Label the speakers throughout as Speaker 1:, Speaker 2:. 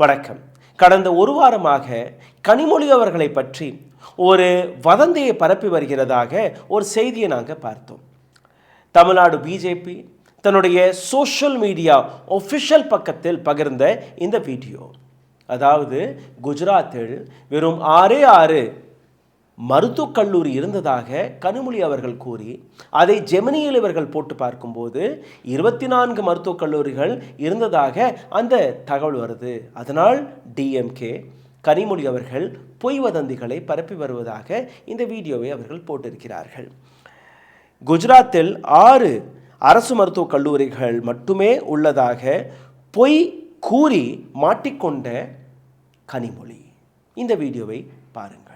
Speaker 1: வணக்கம். கடந்த ஒரு வாரமாக கனிமொழி அவர்களை பற்றி ஒரு வதந்தியை பரப்பி வருகிறதாக ஒரு செய்தியை நாங்கள் பார்த்தோம். தமிழ்நாடு பிஜேபி தன்னுடைய சோஷியல் மீடியா ஒஃபிஷியல் பக்கத்தில் பகிர்ந்த இந்த வீடியோ, அதாவது குஜராத்தில் வெறும் 6 மருத்துவக் கல்லூரி இருந்ததாக கனிமொழி அவர்கள் கூறி அதை ஜெமினியில் இவர்கள் போட்டு பார்க்கும்போது 24 மருத்துவக் கல்லூரிகள் இருந்ததாக அந்த தகவல் வருது. அதனால் டிஎம்கே கனிமொழி அவர்கள் பொய் வதந்திகளை பரப்பி வருவதாக இந்த வீடியோவை அவர்கள் போட்டிருக்கிறார்கள். குஜராத்தில் 6 அரசு மருத்துவக் கல்லூரிகள் மட்டுமே உள்ளதாக பொய் கூறி மாட்டிக்கொண்ட கனிமொழி. இந்த வீடியோவை பாருங்கள்.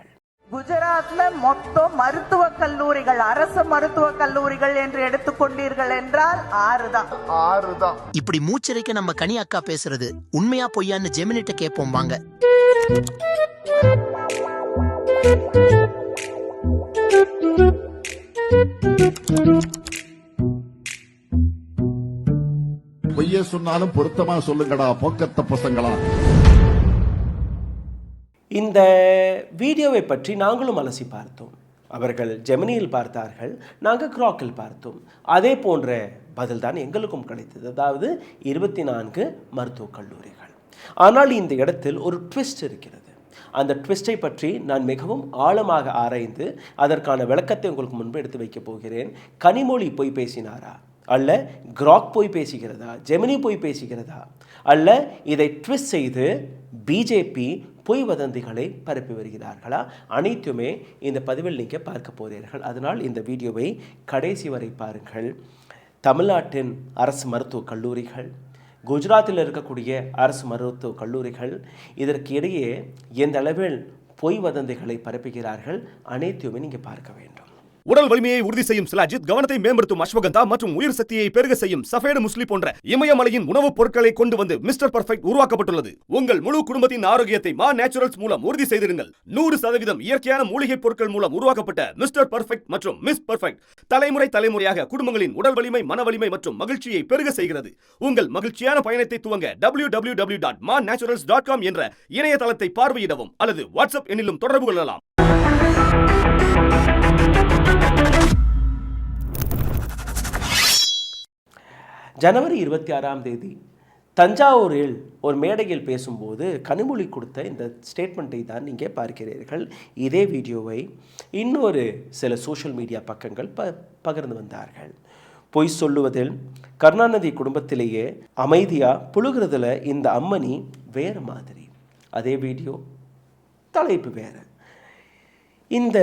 Speaker 2: குஜராத்ல மொத்தம் மருத்துவக் கல்லூரிகள், அரசு மருத்துவக் கல்லூரிகள் என்று எடுத்துக்கொண்டீர்கள் என்றால் 6 தான்.
Speaker 3: இப்படி மூச்சரிக்க நம்ம கனி அக்கா பேசுறது உண்மையா பொய்யான்னு ஜெமினிட்ட கேட்போம் வாங்க.
Speaker 4: பொய்ய சொன்னாலும் பொருத்தமா சொல்லுங்கடா போக்கத்த பசங்களா.
Speaker 1: இந்த வீடியோவை பற்றி நாங்களும் அலசி பார்த்தோம். அவர்கள் ஜெமினியில் பார்த்தார்கள், நாங்கள் கிராக்கில் பார்த்தோம். அதே போன்ற பதில் தான் எங்களுக்கும் கிடைத்தது, அதாவது 24 மருத்துவக் கல்லூரிகள். ஆனால் இந்த இடத்தில் ஒரு ட்விஸ்ட் இருக்கிறது. அந்த ட்விஸ்டை பற்றி நான் மிகவும் ஆழமாக ஆராய்ந்து அதற்கான விளக்கத்தை உங்களுக்கு முன்பு எடுத்து வைக்கப் போகிறேன். கனிமொழி போய் பேசினாரா, அல்ல கிராக் போய் பேசுகிறதா, ஜெமினி போய் பேசுகிறதா, அல்ல இதை ட்விஸ்ட் செய்து பிஜேபி பொய் வதந்திகளை பரப்பி வருகிறார்களா, அனைத்துமே இந்த பதிவில் நீங்கள் பார்க்க போகிறீர்கள். அதனால் இந்த வீடியோவை கடைசி வரை பாருங்கள். தமிழ்நாட்டின் அரசு மருத்துவக் கல்லூரிகள், குஜராத்தில் இருக்கக்கூடிய அரசு மருத்துவக் கல்லூரிகள், இதற்கு இடையே எந்த அளவில் பொய் வதந்திகளை பரப்புகிறார்கள், அனைத்துமே நீங்கள் பார்க்க வேண்டும்.
Speaker 5: உடல் வலிமையை உறுதி செய்யும் சிலாஜித், கவனத்தை மேம்படுத்தும் அஸ்வகந்தா மற்றும் உயிர் சக்தியை பெருக செய்யும் சஃபேடு முஸ்லி போன்ற இமயமலையின் உணவுப் பொருட்களை கொண்டு வந்து மிஸ்டர் பர்ஃபெக்ட் உருவாக்கப்பட்டுள்ளது. உங்கள் முழு குடும்பத்தின் ஆரோக்கியத்தை மா நேச்சுரல்ஸ் மூலம் உறுதி செய்திருங்கள். 100% இயற்கையான மூலிகைப் பொருட்கள் மூலம் உருவாக்கப்பட்ட மிஸ்டர் பர்ஃபெக்ட் மற்றும் மிஸ் பர்ஃபெக்ட் தலைமுறையாக குடும்பங்களின் உடல் வலிமை, மன வலிமை மற்றும் மகிழ்ச்சியை பெருக செய்கிறது. உங்கள் மகிழ்ச்சியான பயணத்தை துவங்க www.mannaturals.com என்ற இணையதளத்தை பார்வையிடவும் அல்லது வாட்ஸ்அப் எண்ணிலும் தொடர்பு கொள்ளலாம்.
Speaker 1: ஜனவரி 26 தஞ்சாவூரில் ஒரு மேடையில் பேசும்போது கனிமொழி கொடுத்த இந்த ஸ்டேட்மெண்ட்டை தான் நீங்கள் பார்க்கிறீர்கள். இதே வீடியோவை இன்னொரு சில சோஷியல் மீடியா பக்கங்கள் பகிர்ந்து வந்தார்கள். பொய் சொல்லுவதில் கருணாநிதி குடும்பத்திலேயே அமைதியாக புழுகிறதுல இந்த அம்மனி வேறு மாதிரி. அதே வீடியோ தலைப்பு வேறு. இந்த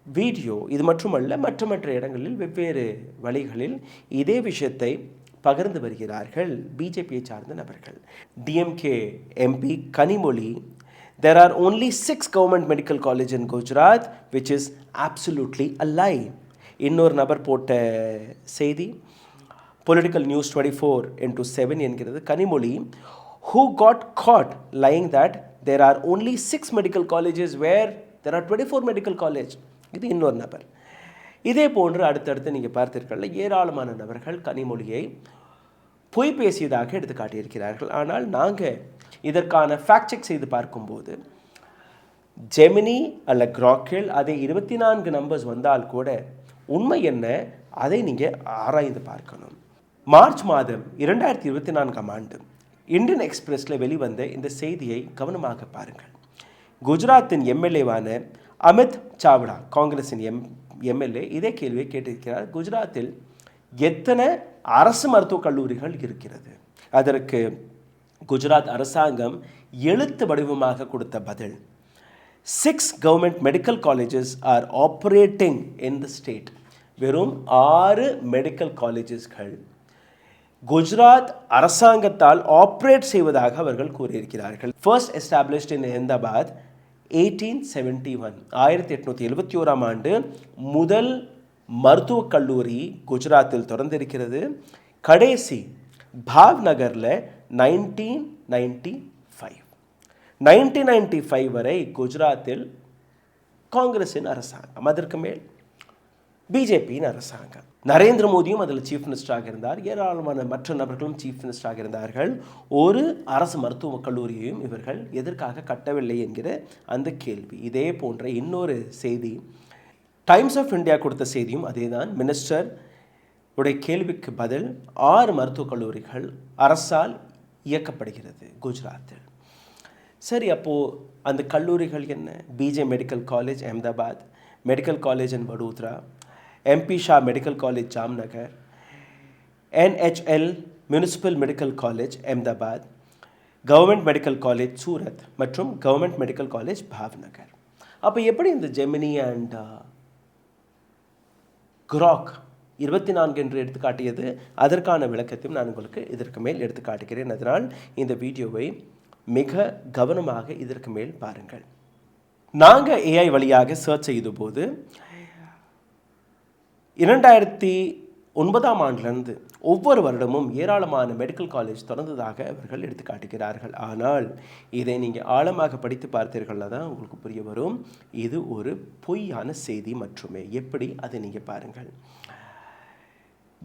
Speaker 1: வீடியோ இது மட்டுமல்ல, மற்ற இடங்களில் வெவ்வேறு வழிகளில் இதே விஷயத்தை பகிர்ந்து வருகிறார்கள் பிஜேபியை சார்ந்த நபர்கள். DMK MP Kanimozhi, there are only 6 government medical college in Gujarat which is absolutely a lie. இன்னொரு நபர் போட்ட செய்தி பொலிட்டிக்கல் நியூஸ் 24/7 என்கிறது. Kanimozhi, who got caught lying that there are only 6 medical colleges where there are 24 medical college. இது இன்னொரு நபர். இதே போன்று அடுத்தடுத்து நீங்கள் பார்த்தீர்கள், ஏராளமான நபர்கள் கனிமொழியை பொய் பேசியதாக எடுத்து காட்டியிருக்கிறார்கள். ஆனால் நாங்கள் இதற்கான ஃபேக்ட் செக் செய்து பார்க்கும்போது ஜெமினி அல்ல கிராக்கில் அதே 24 நம்பர்ஸ் வந்தால் கூட உண்மை என்ன, அதை நீங்கள் ஆராய்ந்து பார்க்கணும். மார்ச் மாதம் 2024 இந்தியன் எக்ஸ்பிரஸில் வெளிவந்த இந்த செய்தியை கவனமாக பாருங்கள். குஜராத்தின் எம்எல்ஏவான அமித் சாவ்டா, காங்கிரஸின் எம்எல்ஏ, இதே கேள்வியை கேட்டிருக்கிறார். குஜராத்தில் எத்தனை அரசு மருத்துவக் கல்லூரிகள் இருக்கிறது? அதற்கு குஜராத் அரசாங்கம் எழுத்து வடிவமாக கொடுத்த பதில், 6 government medical colleges R operating in the state. வெறும் 6 மெடிக்கல் காலேஜஸ்கள் குஜராத் அரசாங்கத்தால் ஆப்ரேட் செய்வதாக அவர்கள் கூறியிருக்கிறார்கள். ஃபர்ஸ்ட் எஸ்டாப்ளிஷ்ட் இன் அஹமதாபாத் 1871 முதல் மருத்துவக் கல்லூரி குஜராத்தில் திறந்திருக்கிறது. கடைசி பாவ்நகரில் 1995 வரை குஜராத்தில் காங்கிரஸின் அரசாங்கம். அதற்கு மேல் பிஜேபியின் அரசாங்கம். நரேந்திர மோடியும் அதில் சீஃப் மினிஸ்டராக இருந்தார். ஏராளமான மற்ற நபர்களும் சீஃப் மினிஸ்டராக இருந்தார்கள். ஒரு அரசு மருத்துவக் கல்லூரியையும் இவர்கள் எதற்காக கட்டவில்லை என்கிற அந்த கேள்வி. இதே போன்ற இன்னொரு செய்தி டைம்ஸ் ஆஃப் இந்தியா கொடுத்த செய்தியும் அதே தான். மினிஸ்டர் உடைய கேள்விக்கு பதில் 6 மருத்துவக் கல்லூரிகள் அரசால் இயக்கப்படுகிறது குஜராத்தில். சரி, அப்போது அந்த கல்லூரிகள் என்ன? BJ medical college Ahmedabad, medical college in Vadodara, MP Shah medical college Jamnagar, NHL municipal medical college Ahmedabad, government medical college Surat மற்றும் கவர்மெண்ட் மெடிக்கல் காலேஜ் பாவ்நகர். அப்போ எப்படி இந்த ஜெமினி அண்ட் குராக் 24 என்று எடுத்து காட்டியது? அதற்கான விளக்கத்தையும் நான் உங்களுக்கு இதற்கு மேல் எடுத்து காட்டுகிறேன். அதனால் இந்த வீடியோவை மிக கவனமாக இதற்கு மேல் பாருங்கள். நாங்கள் ஏஐ வழியாக சர்ச் செய்த போது 2009ஆம் ஆண்டிலிருந்து ஒவ்வொரு வருடமும் ஏராளமான மெடிக்கல் காலேஜ் திறந்ததாக அவர்கள் எடுத்து காட்டுகிறார்கள். ஆனால் இதை நீங்கள் ஆழமாக படித்து பார்த்தீர்கள்னா தான் உங்களுக்கு புரிய வரும். இது ஒரு பொய்யான செய்தி மட்டுமே. எப்படி அதை நீங்கள் பாருங்கள்.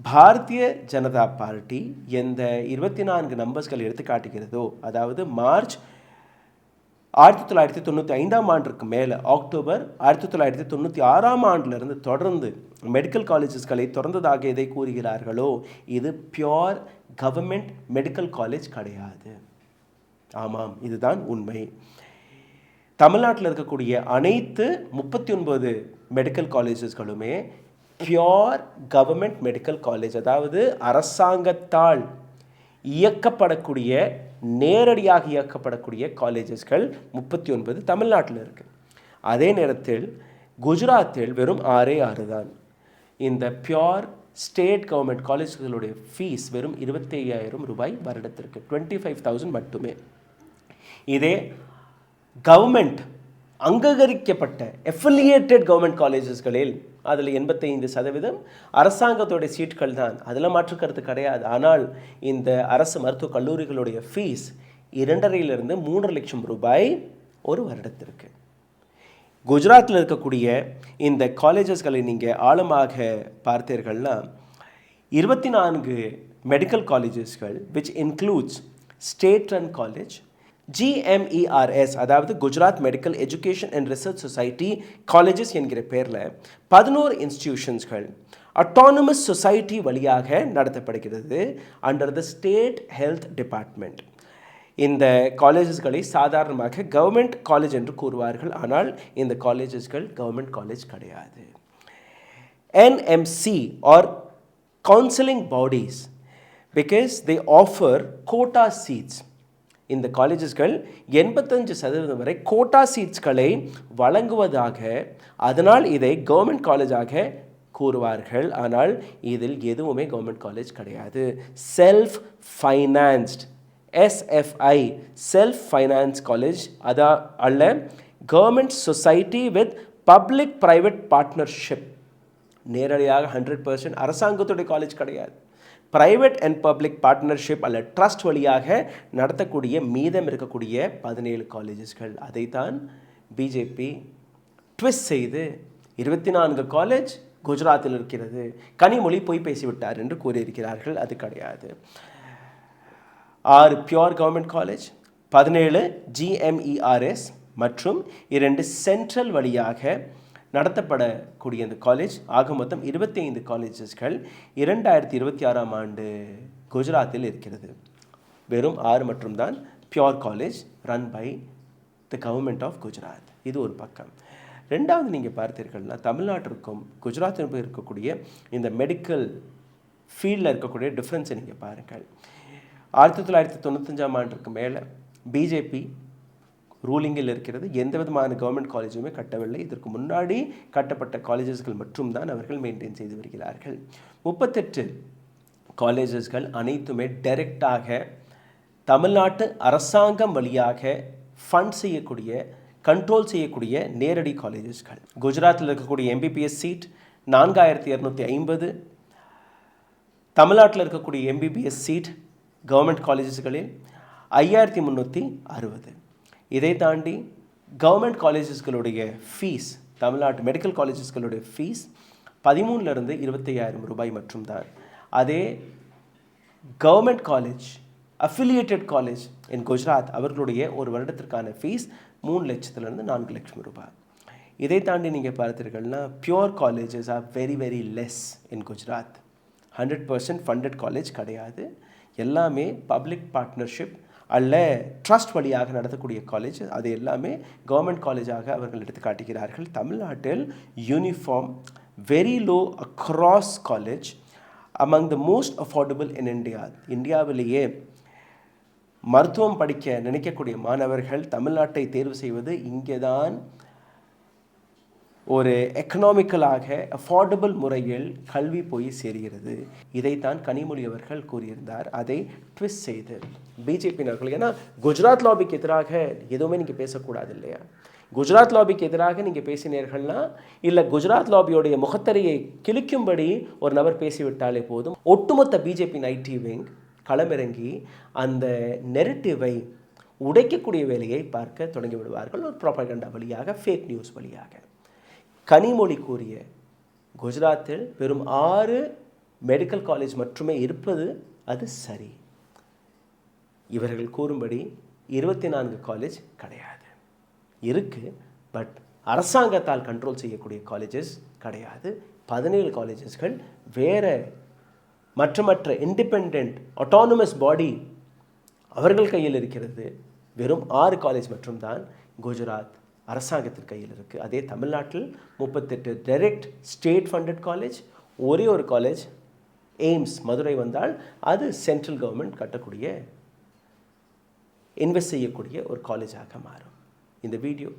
Speaker 1: பாரதிய ஜனதா பார்ட்டி எந்த 24 நம்பர்ஸ்கள் எடுத்து காட்டுகிறதோ, அதாவது மார்ச் 1995ஆம் ஆண்டிற்கு மேலே அக்டோபர் 1996ஆம் ஆண்டிலிருந்து தொடர்ந்து மெடிக்கல் காலேஜஸ்களை திறந்ததாக எதை கூறுகிறார்களோ இது பியோர் கவர்மெண்ட் மெடிக்கல் காலேஜ் கிடையாது. ஆமாம், இதுதான் உண்மை. தமிழ்நாட்டில் இருக்கக்கூடிய அனைத்து 39 மெடிக்கல் காலேஜஸ்களுமே பியோர் கவர்மெண்ட் மெடிக்கல் காலேஜ், அதாவது அரசாங்கத்தால் இயக்கப்படக்கூடிய, நேரடியாக இயக்கப்படக்கூடிய காலேஜஸ்கள் 39 தமிழ்நாட்டில் இருக்குது. அதே நேரத்தில் குஜராத்தில் வெறும் 6 தான். இந்த பியோர் ஸ்டேட் கவர்மெண்ட் காலேஜ்களுடைய ஃபீஸ் வெறும் 25,000 ரூபாய் வருடத்திற்கு, 25,000 மட்டுமே. இதே கவர்மெண்ட் அங்கீகரிக்கப்பட்ட எஃபிலியேட்டட் கவர்மெண்ட் காலேஜஸ்களில் அதில் 85% அரசாங்கத்தோடைய சீட்கள் தான், அதில் மாற்று கருத்து கிடையாது. ஆனால் இந்த அரசு மருத்துவக் கல்லூரிகளுடைய ஃபீஸ் 2,500 3 லட்சம் ரூபாய் ஒரு வருடத்திற்கு. குஜராத்தில் இருக்கக்கூடிய இந்த காலேஜஸ்களை நீங்கள் ஆழமாக பார்த்தீர்கள்னா 24 மெடிக்கல் காலேஜஸ்கள் which includes state run college, GMERS அதாவது Gujarat medical education and research society colleges என்கிற பேரில் 11 இன்ஸ்டிடியூஷன்ஸ்கள் அட்டானமஸ் சொசைட்டி வழியாக நடத்தப்படுகிறது under the state health department. இந்த காலேஜஸ்களை சாதாரணமாக கவர்மெண்ட் காலேஜ் என்று கூறுவார்கள். ஆனால் இந்த காலேஜஸ்கள் கவர்மெண்ட் காலேஜ் கிடையாது. NMC or counseling bodies because they offer quota seats. இந்த காலேஜஸ்கள் 85% வரை கோட்டா சீட்ஸ்களை வழங்குவதாக, அதனால் இதை கவர்மெண்ட் காலேஜாக கூறுவார்கள். ஆனால் இதில் எதுவுமே கவர்மெண்ட் காலேஜ் கிடையாது. Self financed, SFI self finance college அல்ல government society with public private partnership. நேரடியாக 100% அரசாங்கத்துடைய காலேஜ் கிடையாது. பிரைவேட் அண்ட் பப்ளிக் பார்ட்னர்ஷிப் அல்ல ட்ரஸ்ட் வழியாக நடத்தக்கூடிய மீதம் இருக்கக்கூடிய 17 காலேஜஸ்கள். அதைத்தான் பிஜேபி ட்விஸ்ட் செய்து 24 காலேஜ் குஜராத்தில் இருக்கிறது, கனிமொழி போய் பேசிவிட்டார் என்று கூறியிருக்கிறார்கள். அது கிடையாது. 6 பியோர் கவர்மெண்ட் காலேஜ், 17 GMERS மற்றும் 2 சென்ட்ரல் வழியாக நடத்தப்படக்கூடிய இந்த காலேஜ், ஆக மொத்தம் 25 காலேஜஸ்கள் 2026ஆம் ஆண்டு குஜராத்தில் இருக்கிறது. வெறும் 6 மட்டும் தான் pure college run by the government of Gujarat. இது ஒரு பக்கம். ரெண்டாவது நீங்கள் பார்த்தீர்கள்னா தமிழ்நாட்டிற்கும் குஜராத்திற்கும் இருக்கக்கூடிய இந்த மெடிக்கல் ஃபீல்டில் இருக்கக்கூடிய டிஃப்ரென்ஸை நீங்கள் பாருங்கள். 1995ஆம் ஆண்டுக்கு மேலே பிஜேபி ரூலிங்கில் இருக்கிறது. எந்த விதமான கவர்மெண்ட் காலேஜுமே கட்டவில்லை. இதற்கு முன்னாடி கட்டப்பட்ட காலேஜஸ்கள் மட்டும்தான் அவர்கள் மெயின்டைன் செய்து வருகிறார்கள். 38 காலேஜஸ்கள் அனைத்துமே டைரெக்டாக தமிழ்நாட்டு அரசாங்கம் வழியாக ஃபண்ட் செய்யக்கூடிய, கண்ட்ரோல் செய்யக்கூடிய நேரடி காலேஜஸ்கள். குஜராத்தில் இருக்கக்கூடிய MBBS சீட் 4250, தமிழ்நாட்டில் இருக்கக்கூடிய MBBS சீட் கவர்மெண்ட் காலேஜஸ்களில் 5360. இதை தாண்டி கவர்மெண்ட் காலேஜஸ்களுடைய ஃபீஸ், தமிழ்நாட்டு மெடிக்கல் காலேஜஸ்களுடைய ஃபீஸ் 13,000 25,000 ரூபாய் மட்டும்தான். அதே கவர்மெண்ட் காலேஜ், அஃபிலியேட்டட் காலேஜ் இன் குஜராத், அவர்களுடைய ஒரு வருடத்திற்கான ஃபீஸ் 3 லட்சத்திலிருந்து 4 லட்சம் ரூபாய். இதை தாண்டி நீங்கள் பார்த்தீர்கள்னா pure colleges are very very less in Gujarat. 100% funded college கிடையாது. எல்லாமே பப்ளிக் பார்ட்னர்ஷிப் அல்ல ட்ரஸ்ட் வழியாக நடத்தக்கூடிய காலேஜ். அது எல்லாமே கவர்மெண்ட் காலேஜாக அவர்கள் எடுத்து காட்டுகிறார்கள். தமிழ்நாட்டில் uniform very low across college, among the most affordable in India. இந்தியாவிலேயே மருத்துவம் படிக்க நினைக்கக்கூடிய மாணவர்கள் தமிழ்நாட்டை தேர்வு செய்வது இங்கே தான் ஒரு எக்கனாமிக்கலாக அஃபோர்டபுள் முறையில் கல்வி போய் சேர்கிறது. இதைத்தான் கனிமொழி அவர்கள் கூறியிருந்தார். அதை ட்விஸ்ட் செய்து பிஜேபியினர்கள், ஏன்னா குஜராத் லாபிக்கு எதிராக எதுவுமே நீங்கள் பேசக்கூடாது இல்லையா? குஜராத் லாபிக்கு எதிராக நீங்கள் பேசினீர்கள்னா, இல்லை குஜராத் லாபியோடைய முகத்தரையை கிழிக்கும்படி ஒரு நபர் பேசிவிட்டாலே போதும், ஒட்டுமொத்த பிஜேபி ஐடி விங் களமிறங்கி அந்த நெரட்டிவை உடைக்கக்கூடிய வேலையை பார்க்க தொடங்கி விடுவார்கள். ஒரு ப்ராபகண்டா வழியாக, ஃபேக் நியூஸ் வழியாக. கனிமொழி கூறிய குஜராத்தில் வெறும் 6 மெடிக்கல் காலேஜ் மட்டுமே இருப்பது அது சரி. இவர்கள் கூறும்படி 24 காலேஜ் கிடையாது, இருக்கு. பட் அரசாங்கத்தால் கண்ட்ரோல் செய்யக்கூடிய காலேஜஸ் கிடையாது. 17 காலேஜஸ்கள் வேறு மற்ற இண்டிபெண்ட் ஆட்டோனமஸ் பாடி அவர்கள் கையில் இருக்கிறது. வெறும் 6 காலேஜ் மட்டும்தான் குஜராத் அரசாங்கத்தின் கையில் இருக்குது. அதே தமிழ்நாட்டில் 38 டைரக்ட் ஸ்டேட் ஃபண்டட் காலேஜ், ஒரே ஒரு காலேஜ் எய்ம்ஸ் மதுரை வந்தால் அது சென்ட்ரல் கவர்மெண்ட் கட்டக்கூடிய இன்வெஸ்ட் செய்யக்கூடிய ஒரு காலேஜாக மாறும். இந்த வீடியோ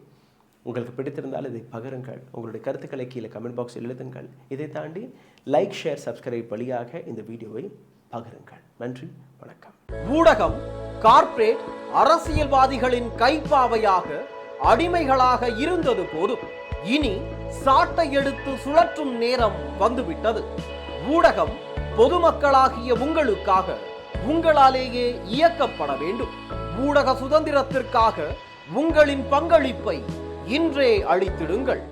Speaker 1: உங்களுக்கு பிடித்திருந்தால் இதை பகிருங்கள். உங்களுடைய கருத்துக்களை கீழே கமெண்ட் பாக்ஸில் எழுதுங்கள். இதை தாண்டி லைக், ஷேர், சப்ஸ்கிரைப் வழியாக இந்த வீடியோவை பகிருங்கள். நன்றி, வணக்கம்.
Speaker 6: ஊடகம் கார்ப்பரேட் அரசியல்வாதிகளின் கைப்பாவையாக அடிமைகளாக இருந்தது போதும். இனி சாட்டை எடுத்து சுழற்றும் நேரம் வந்துவிட்டது. ஊடகம் பொதுமக்களாகிய உங்களுக்காக, உங்களாலேயே இயக்கப்பட வேண்டும். ஊடக சுதந்திரத்திற்காக உங்களின் பங்களிப்பை இன்றே அளித்திடுங்கள்.